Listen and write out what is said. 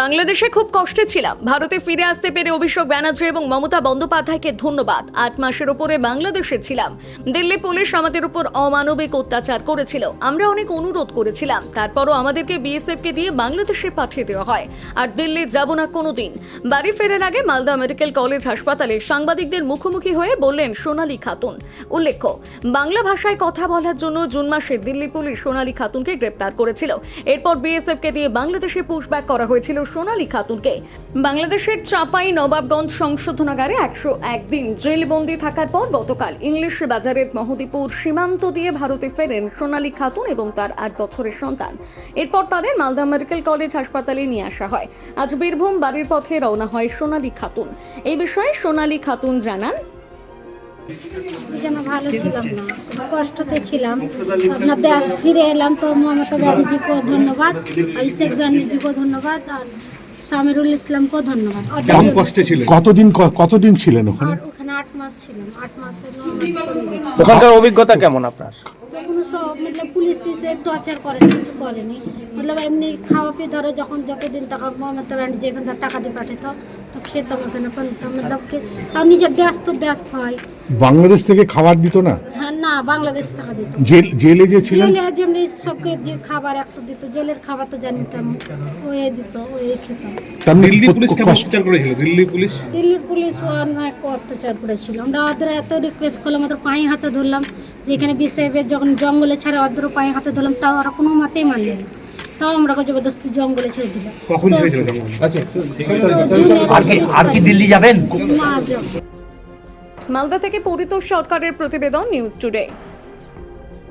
বাংলাদেশে খুব কষ্টে ছিলাম। ভারতে ফিরে আসতে পেরে অভিষেক ব্যানার্জি এবং মমতা বন্দ্যোপাধ্যায়কে ধন্যবাদ। 8 মাসের উপরে বাংলাদেশে ছিলাম। দিল্লি পুলিশ আমাদের উপর অমানবিক অত্যাচার করেছিল। আমরা অনেক অনুরোধ করেছিলাম, তারপরও আমাদেরকে বিএসএফকে দিয়ে বাংলাদেশে পাঠিয়ে দেওয়া হয়। আর দিল্লি যাব না কোনোদিন। বাড়ি ফেরার আগে মালদা মেডিকেল কলেজ হাসপাতালে সাংবাদিকদের মুখোমুখি হয়ে বললেন সোনালী খাতুন। উল্লেখ্য, বাংলা ভাষায় কথা বলার জন্য জুন মাসে দিল্লি পুলিশ সোনালী খাতুনকে গ্রেপ্তার করেছিল। এরপর বিএসএফকে দিয়ে বাংলাদেশে পুশব্যাক করা হয়েছিল সোনালী খাতুনকে। বাংলাদেশের চাপাই নবাবগঞ্জ সংশোধনাগারে 101 দিন জেলবন্দি থাকার পর গতকাল ইংলিশ বাজারের মহদীপুর সীমান্ত দিয়ে ভারতে ফেরেন সোনালী খাতুন এবং তার 8 বছরের সন্তান। এরপর তাদের মালদা মেডিকেল কলেজ হাসপাতালে নিয়ে আসা হয়। আজ বীরভূম বাড়ির পথে রওনা হয় সোনালী খাতুন। এই বিষয়ে সোনালী খাতুন জানান, যেন ভালো ছিলাম না, খুব কষ্টতে ছিলাম। আপনার দেশ ফিরে এলাম তো মমতা ব্যানার্জিকেও ধন্যবাদ, অভিষেক ব্যানার্জিকেও ধন্যবাদ, আর সামিরুল ইসলামকেও ধন্যবাদ। কম কষ্টে ছিলেন? কতদিন ছিলেন ওখানে? আর ওখানে 8 মাস ছিলাম, 8 মাসে 9 মাস পড়ে গেছে। ওখানকার অভিজ্ঞতা কেমন আপনার? তখন সব পুলিশ টুলিশে টর্চার করে, কিছু করেনি। এমনি খাওয়া পেয়ে ধরো যখন যতদিন টাকা মমতা ব্যানার্জি এখান থেকে টাকা দিয়ে পাঠাতো তো খেতাম ওখানে, তাও নিজের দেশ তো দেশ হয়। বাংলাদেশ থেকে খাবার দিত না? হ্যাঁ, না, বাংলাদেশ টাকা দিত। জেলে যে ছিলেন, জেলে যেমনি সবকে যে খাবার একটু দিত, জেলের খাবার তো জানি কেমন, ওই দিত, ওই খেতাম। দিল্লি পুলিশ কেমন অত্যাচার করেছিল? দিল্লির পুলিশ অনেক অত্যাচার করেছিল। আমরা ওদের এত রিকোয়েস্ট করলাম, ওদের পায়ে হাতে ধরলাম, যে এখানে বিএসএফের যখন জঙ্গলে ছাড়ে ওদের পায়ে হাতে ধরলাম, তাও ওরা কোনো মতেই মানলেন না। তাও আমরা জবরদস্তি জঙ্গলে ছেড়ে দিলাম। কখন ছেড়েছিল জঙ্গল? আর কি দিল্লি যাবেন? না, যাব। মালদা থেকে পরিতোষ সরকারের প্রতিবেদন, নিউজ টুডে।